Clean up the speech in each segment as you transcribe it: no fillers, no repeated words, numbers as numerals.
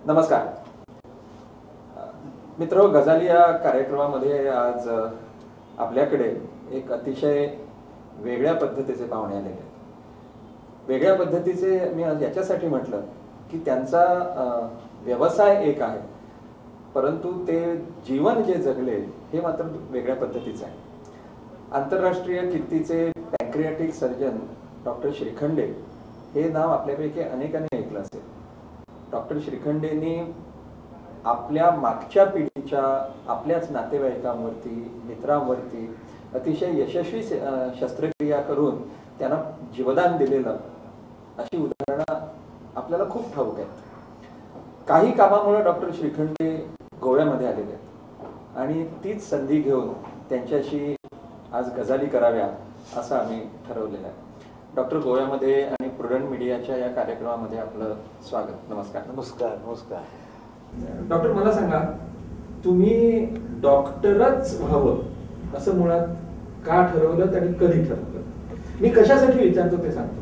नमस्कार मित्र, गजाली या कार्यक्रमामध्ये आज आपल्याकडे एक अतिशय वेगळ्या पद्धतीचे पाहुणे आलेले आहेत. वेगळ्या पद्धतीचे मी आज याच्यासाठी म्हटलं की त्यांचा व्यवसाय एक आहे, परंतु ते जीवन जे जगले हे मात्र वेगळ्या पद्धतीचं आहे. आंतरराष्ट्रीय कीर्तीचे पॅन्क्रियाटिक सर्जन डॉक्टर श्रीखंडे हे नाव आपल्यापैकी अनेकांनी ऐकलं असेल. डॉक्टर श्रीखंडेंनी आपल्या मागच्या पिढीच्या आपल्याच नातेवाईकांवरती, मित्रांवरती अतिशय यशस्वी शस्त्रक्रिया करून त्यांना जीवदान दिलेलं अशी उदाहरणं आपल्याला खूप ठाऊक आहेत. काही कामामुळे डॉक्टर श्रीखंडे गोव्यामध्ये आलेले आहेत आणि तीच संधी घेऊन त्यांच्याशी आज गजाली कराव्या असं आम्ही ठरवलेलं आहे. डॉक्टर, गोव्यामध्ये आणि प्रुडंट मीडियाच्या या कार्यक्रमामध्ये आपलं स्वागत. नमस्कार. नमस्कार. नमस्कार. डॉक्टर, मला सांगा, तुम्ही डॉक्टरच व्हावं असं मुळात का ठरवलं आणि कधी ठरवलं? मी कशासाठी विचारतो ते सांगतो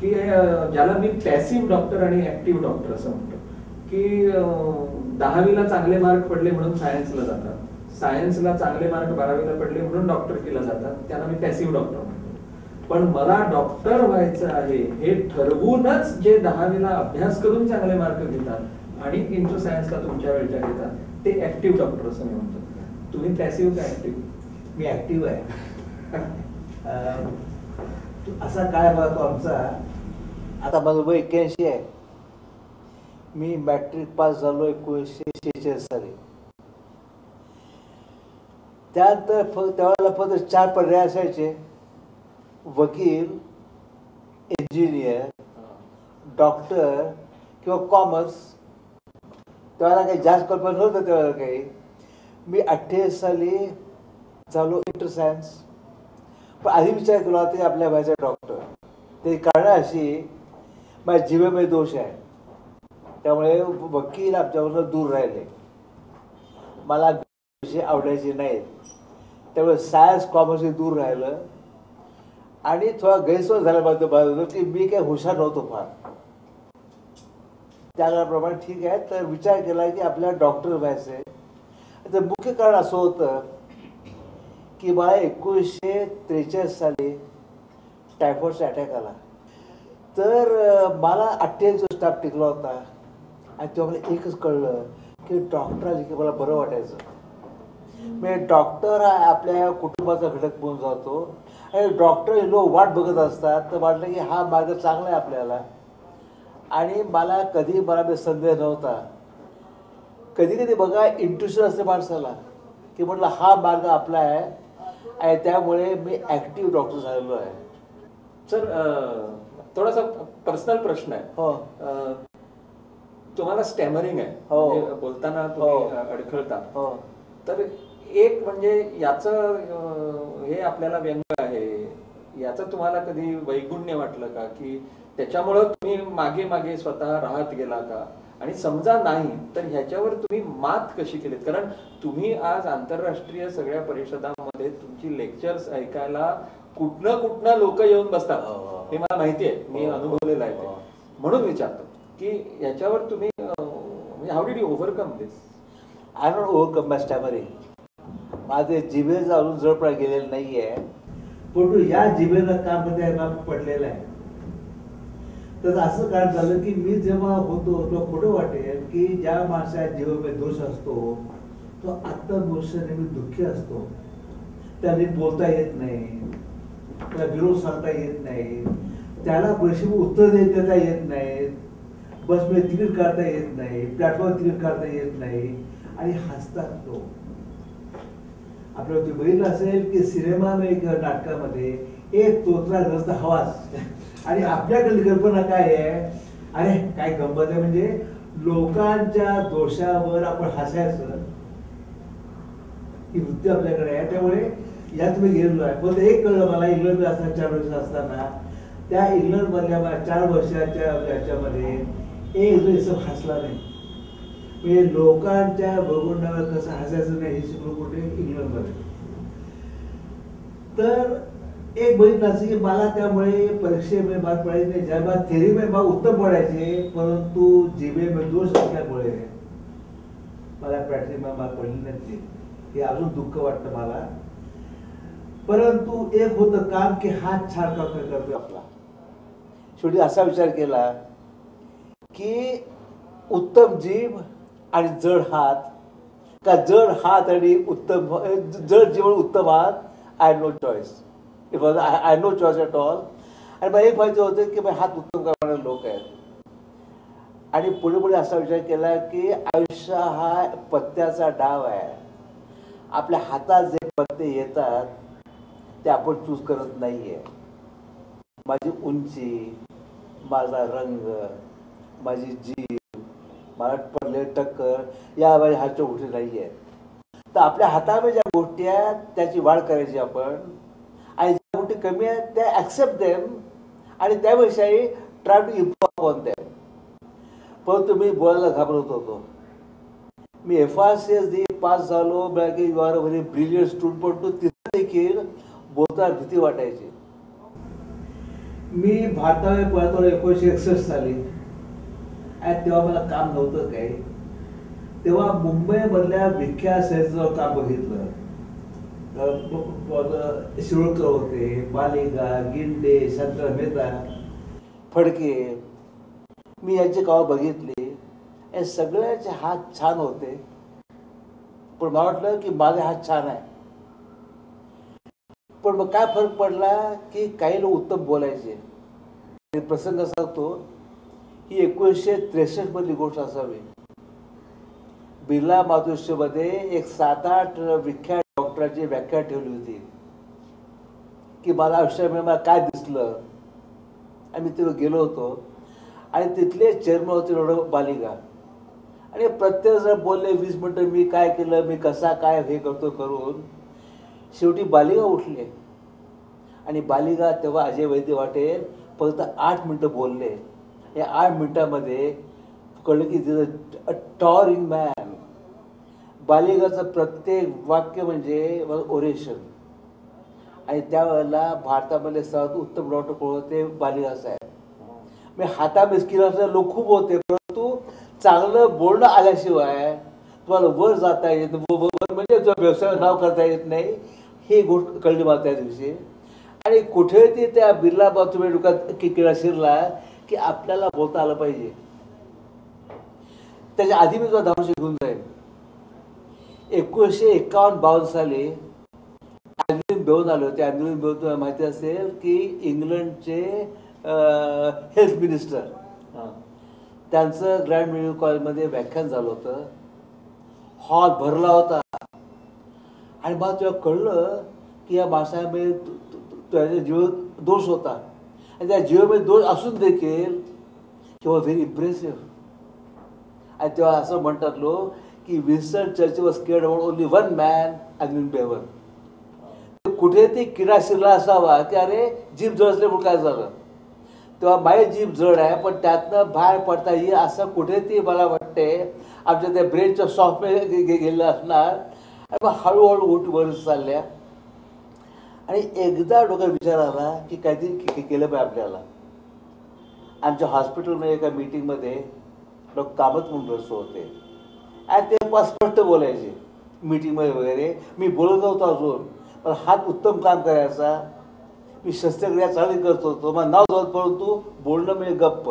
की ज्याला मी पॅसिव्ह डॉक्टर आणि ऍक्टिव्ह डॉक्टर असं म्हणतो की 10वीला चांगले मार्क पडले म्हणून सायन्सला जातात, सायन्सला चांगले मार्क 12वीला पडले म्हणून डॉक्टरकीला जातात, त्यांना मी पॅसिव्ह डॉक्टर म्हणतो. पण मला डॉक्टर व्हायचं आहे हे ठरवूनच जे 10वीला अभ्यास करून चांगले मार्क घेतात आणि इंटर सायन्सला तुमच्या वेळच्या घेतात ते ऍक्टिव्ह डॉक्टर असं मी म्हणतो. तुम्ही पॅसिव्ह का ऍक्टिव्ह? मी ऍक्टिव्ह आहे. असा काय बघतो आमचा, आता माझं वय 81 आहे. मी मॅट्रिक पास झालो 1946 साली. त्यानंतर त्यावेळेला फक्त 4 पर्याय असायचे: वकील, इंजिनियर, डॉक्टर किंवा कॉमर्स. त्यावेळेला काही जास्त कल्पना नव्हतं. त्यावेळेला काही मी 28 साली झालो इंटर सायन्स. पण आधी विचार केला ते आपल्या व्हायचं डॉक्टर. ते कारण अशी, माझ्या जिभेमध्ये दोष आहे, त्यामुळे वकील आमच्यावरनं दूर राहिले. मला विषय आवडायचे नाहीत, त्यामुळे सायन्स कॉमर्स दूर राहिलं. आणि थोडा गैरसमज झाला माझं की मी काही हुशार नव्हतो फार. त्याप्रमाणे ठीक आहे, तर विचार केला की आपल्याला डॉक्टर व्हायचं आहे. तर मुख्य कारण असं होतं की मला 1943 साली टायफॉईडचा अटॅक आला. तर मला 48 दिवस स्टाफ टिकला होता आणि तेव्हा मला एकच कळलं की डॉक्टर आले की मला बरं वाटायचं. म्हणजे डॉक्टर हा आपल्या कुटुंबाचा घटक म्हणून जातो आणि डॉक्टर लोक वाट बघत असतात. तर वाटलं की हा मार्ग चांगला आहे आपल्याला. आणि मला कधी मला संदेह नव्हता. कधी कधी बघा इंट्युशन असते माणसाला की म्हटलं हा मार्ग आपला आहे आणि त्यामुळे मी ॲक्टिव्ह डॉक्टर झालेलो आहे. सर, थोडासा पर्सनल प्रश्न आहे. हो. तुम्हाला स्टॅमरिंग आहे, हो, म्हणजे बोलताना तुम्ही अडखळता. हो. तर एक म्हणजे याचं हे आपल्याला व्यंग आहे, याचं तुम्हाला कधी वैगुण्य वाटलं का की त्याच्यामुळं तुम्ही मागे मागे स्वतः राहत गेला का? आणि समजा नाही तर ह्याच्यावर तुम्ही मात कशी केलीत? कारण तुम्ही आज आंतरराष्ट्रीय सगळ्या परिषदांमध्ये तुमची लेक्चर्स ऐकायला कुठनं लोक येऊन बसतात, हे मला माहिती आहे, मी अनुभवलेलं आहे. म्हणून विचारतो की याच्यावर तुम्ही how did you overcome this? I don't overcome my stammering. माझे जिभेचं अजून जळपडा गेलेलं नाही आहे, पण या जिभेनं काम पडलेलं आहे. तर असं कारण झालं की मी जेव्हा होतो तो खोटं वाटेल की ज्या माणसाच्या जीवामध्ये दोष असतो तो आत्मविश्वास नेहमी दुःखी असतो. त्याने बोलता येत नाही, त्याला विरोध सांगता येत नाही, त्याला पैसे उत्तर देता येत नाहीत, बसमध्ये तिकीट काढता येत नाही, प्लॅटफॉर्म तिकीट काढता येत नाही आणि हसतात लोक. आपल्याला तुम्ही बघितलं असेल की सिनेमा नाटकामध्ये एक तोतराग्रस्त हवाच आणि आपल्याकडली कल्पना काय आहे, अरे काय गंमत आहे, म्हणजे लोकांच्या दोषावर आपण हसायचं ही वृत्ती आपल्याकडे आहे. त्यामुळे यात मी गेलेलो आहे. पण एक कळलं मला, इंग्लंडमध्ये असताना 4 वर्ष असताना त्या इंग्लंडमधल्या 4 वर्षाच्या याच्यामध्ये एक जो इसम हसला नाही. म्हणजे लोकांच्या बघून कसं हसायचं नाही हे शिकलो कुठे? इंग्लंडमध्ये. तर एक बघितलं असं की मला त्यामुळे परीक्षेमध्ये मार्क पडायचे नाही, ज्या मला थेरीमध्ये मला उत्तम पडायचे, परंतु जीबीएमध्ये दोष असल्यामुळे मला प्रॅक्टिसमध्ये मार्क पडले नाही. हे अजून दुःख वाटतं मला. परंतु एक होतं काम की हात छान करतोय आपला. शेवटी असा विचार केला की उत्तम जीभ आणि जड हात, का जड हात आणि उत्तम जड जीवन उत्तम हात. I know choice. It was I know choice at all. आणि मला एक माहिती होतं की हात उत्तम करणारे लोक आहेत. आणि पुढे पुढे असा विचार केला की आयुष्य हा पत्त्याचा डाव आहे. आपल्या हातात जे पत्ते येतात ते आपण चूज करत नाहीये. माझी उंची, माझा रंग, माझी जीभ, मला पडले टक्कर या माझ्या हातच्या गोष्टी नाही आहेत. तर आपल्या हातामध्ये ज्या गोष्टी आहेत त्याची वाढ करायची आपण, आणि ज्या गोष्टी कमी आहेत त्या ॲक्सेप्ट देम आणि त्याविषयी try to improve on them. परंतु मी बोलायला घाबरत होतो. मी FRCSD पास झालो, की you are a very brilliant student, परंतु तिथे देखील बोलताना भीती वाटायची. मी भारतामध्ये परतलो 1961 साली. आणि तेव्हा मला काम नव्हतं काही. तेव्हा मुंबईमधल्या विख्यात संस्थेचं काम बघितलं. शिरोळकर होते, बालिगा, गिंडे, शंकर मेहता, फडके. मी यांची कामं बघितली. हे सगळ्याचे हात छान होते, पण मला वाटलं की माझे हात छान आहे. पण मग काय फरक पडला की काही लोक उत्तम बोलायचे. प्रसंग सांगतो, ही 1963 मधली गोष्ट असावी. बिर्ला मातोश्रीमध्ये एक 7-8 विख्यात डॉक्टरांची व्याख्या ठेवली होती की मला आयुष्यामध्ये मला काय दिसलं. आणि मी तिथे गेलो होतो आणि तिथले चेअरमन होते डॉक्टर बालिगा. आणि प्रत्येक जण बोलले 20 मिनटं मी काय केलं, मी कसा काय हे करतो करून. शेवटी बालिगा उठले आणि बालिगा तेव्हा अजय वैद्य वाटेल फक्त 8 मिनटं बोलले. या 8 मिनटामध्ये कळलं की तिथं अ टॉवरिंग मॅन. बालिगाचं प्रत्येक वाक्य म्हणजे ओरेशन. आणि त्यावेळेला भारतामध्ये सर्वात उत्तम डॉक्टर कोण होते? बालिगा साहेब. मी हातामध्ये स्किल असलेले लोक खूप होते, परंतु चांगलं बोलणं आल्याशिवाय तुम्हाला वर जाता येत म्हणजे व्यवसायाचं नाव करता येत नाही. ही गोष्ट कळली मला त्या दिवशी. आणि कुठे ती त्या बिर्ला तुम्ही डोक्यात किडा शिरला की आपल्याला बोलता आलं पाहिजे. त्याच्या आधी मी तुला धावशी घेऊन जाईल. 1951-52 साली अँड्र्यू बेवन आले होते. अँड्र्यू बेवन तुम्हाला माहिती असेल की इंग्लंडचे हेल्थ मिनिस्टर. त्यांचं ग्रँड मेडिकल कॉलेजमध्ये व्याख्यान झालं होतं. हॉल भरला होता. आणि मला तेव्हा कळलं की या माणसामध्ये त्याच्या जीव दोष होता. आणि त्या जीवामध्ये दोष असून देखील किंवा व्हेरी इम्प्रेसिव्ह. आणि तेव्हा असं म्हणतात लोक की Winston Churchill was scared about only one man, Andrew बेवन. कुठे ती किडा शिरला असावा की अरे जीभ जड असल्यामुळे काय झालं. तेव्हा माझी जीभ जड आहे, पण त्यातनं बाहेर पडता येईल असं कुठे ती मला वाटते आमच्या त्या ब्रेनच्या सॉफ्टवेअर गेलं असणार. आणि मग हळूहळू गोष्टी वर चालल्या. आणि एकदा डोक्यात विचार आला की काहीतरी केलं पाहिजे आपल्याला. आमच्या हॉस्पिटलमध्ये एका मीटिंगमध्ये डॉक्टर कामत म्हणून बसले होते. आणि ते स्पष्ट बोलायचे मीटिंगमध्ये वगैरे. मी बोलत नव्हतो अजून, पण हात उत्तम काम करायचा. मी शस्त्रक्रिया चांगली करत होतो, मला नाव जात, परंतु बोलणं म्हणजे गप्प.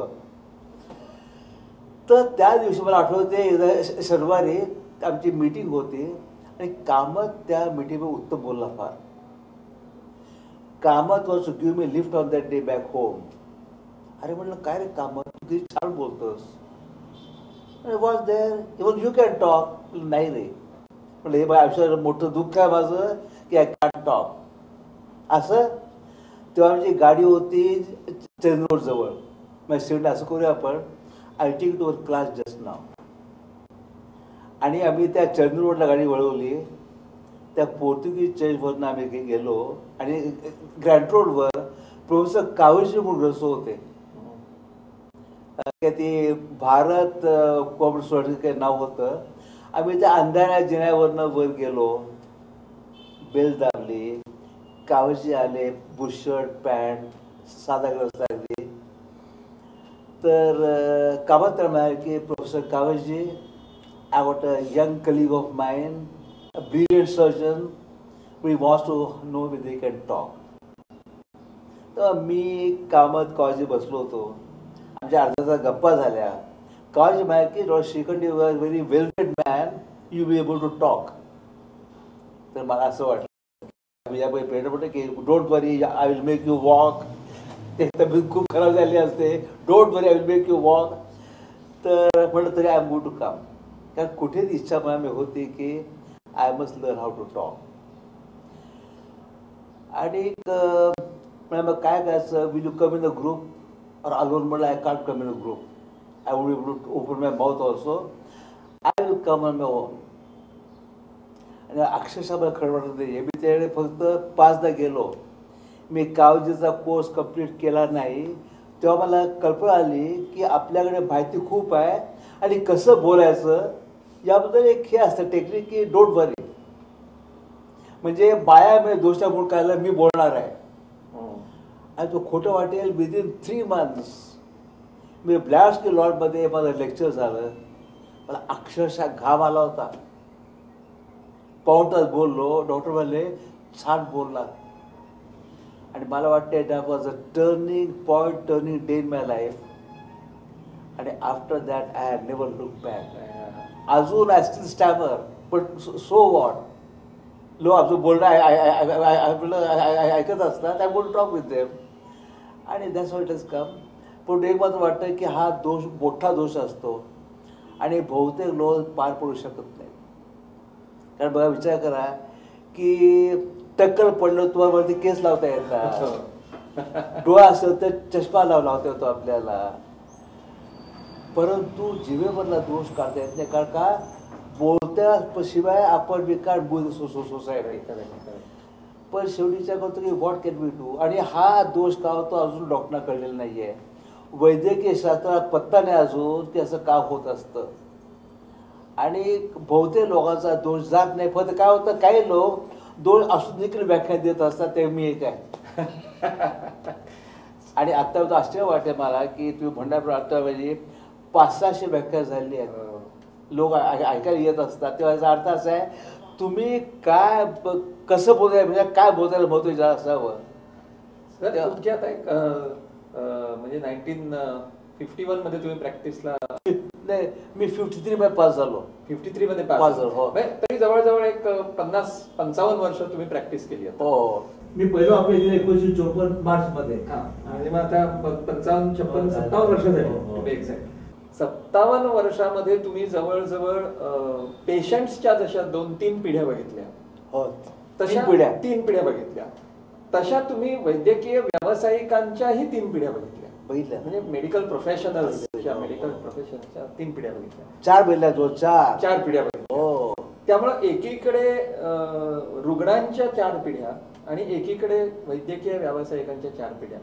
तर त्या दिवशी मला आठवते एकदा शनिवारी आमची मीटिंग होती आणि कामत त्या मीटिंगमध्ये उत्तम बोलला फार. Kamath was to give me lift on that day back home. अरे म्हटलं काय रे कामत, तू छान बोलतोस. Was there even you can talk. नाही रे म्हटलं, हे माझ्या आयुष्यात मोठं दुःख आहे माझं की आय कॅन टॉक असं. तेव्हा आमची गाडी होती चेन रोड जवळ. मग शेवटी असं करूया आपण, I take to class just now. आणि आम्ही त्या चर्नी रोडला गाडी वळवली. त्या पोर्तुगीज चर्चवरनं आम्ही गेलो आणि ग्रँड रोडवर प्रोफेसर कावेश्वर म्हणून रसो होते. ते भारत कॉमर्स काही नाव होतं. आम्ही त्या अंधाऱ्या जिन्यावरनं वर गेलो. बेल दाबली. कावजी आले, बुशर्ट पॅन्ट साधा ग्रस्त अगदी. तर कामात तर म्हणाले की professor Kavji, I what a young colleague of mine, a brilliant surgeon, we wants to know with they can talk. तर मी कामात कावजी बसलो होतो. आमच्या अर्धा तास गप्पा झाल्या. कावजी म्हणाले की डॉ Shrikhand, you are very well read man, you be able to talk. तर मला असं वाटलं पेट म्हटलं की don't worry, I will make you walk. ते तब्येत खूप खराब झाली असते. Don't worry, I will make you walk. तर म्हटलं तरी I am go to come. कारण कुठेच इच्छा मला होती की I must learn how to talk. आणि मग काय करायचं, will you come in the group or alone. म्हटलं I can't come in a group, I would able to open my mouth also, I will come on my own. आणि अक्षरशः मला खरं वाटत नाही. मी त्याकडे फक्त 5दा गेलो. मी कावजीचा कोर्स कंप्लीट केला नाही. तेव्हा मला कल्पना आली की आपल्याकडे माहिती खूप आहे आणि कसं बोलायचं याबद्दल एक हे असतं टेक्निक की डोंट वरी. म्हणजे बायामध्ये दोषा म्हणून कायला मी बोलणार आहे. आणि तो खोटं वाटेल. विदिन 3 months मी ब्लॅस्की लॉर्डमध्ये माझं लेक्चर झालं. मला अक्षरशः घाम आला होता. पाऊण तास बोललो. डॉक्टर म्हणले छान बोलला. आणि मला वाटते that was a turning point, turning day in my life. आणि after that I have never look back. अजून I still stammer, but so what. लोक आपलं बोलणं ऐकत असतात. I won't talk with them. आणि that's what it has come. पण एक मात्र वाटतं की हा दोष मोठा दोष असतो आणि बहुतेक लोक पार पडू शकत नाही. कारण बघा, विचार करा की टक्कल पडलं तुम्हाला वरती केस लावता येतात. डोळा असेल तर चष्मा लावता येतो आपल्याला. परंतु जिभेवरला दोष काढता येत नाही. कारण का बोलत्या शिवाय आपण विकार बोल सोसायटी. पण शेवटीच्या करतो की व्हॉट कॅन वी डू. आणि हा दोष का होतो अजून डॉक्टरना कळलेला नाही आहे. वैद्यकीय शास्त्रात पत्ता नाही अजून की असं का होत असतं. आणि बहुतेक लोकांचा दोष जात नाही. फक्त काय होतं, काही लोक दोष असून देखील व्याख्या देत असतात. ते मी एक आहे. आणि आत्ता आश्चर्य वाटते मला की तुम्ही म्हणण्याप्रमाणे आता म्हणजे 500-600 व्याख्या झाली आहेत. लोक ऐकायला येत असतात. तेव्हा याचा अर्थ असा आहे तुम्ही काय कसं बोलायला, म्हणजे काय बोलायला महत्त्वाचं असावं. तुमची आता एक म्हणजे 1951 मध्ये तुम्ही प्रॅक्टिसला. नाही, मी 53 मध्ये पास झालो. 53 मध्ये पास झालो. तरी जवळजवळ एक 50-55 वर्ष तुम्ही प्रॅक्टिस केली. हो, मी पहिलं आपल्या 1954 मार्च मध्ये. म्हणजे मग आता 55-56-57 वर्ष झाली एक्झॅक्ट. 57 वर्षामध्ये तुम्ही जवळजवळ पेशंट्सच्या जशा 2-3 पिढ्या बघितल्या. हो, तशा 3 पिढ्या बघितल्या. तशा तुम्ही वैद्यकीय व्यावसायिकांच्याही 3 पिढ्या बघितल्या. म्हणजे मेडिकल प्रोफेशनल्सच्या 3 पिढ्या बघितल्या. 4 पिढ्या 4 पिढ्या बघितल्या. हो. त्यामुळं एकीकडे रुग्णांच्या 4 पिढ्या आणि एकीकडे वैद्यकीय व्यावसायिकांच्या 4 पिढ्या.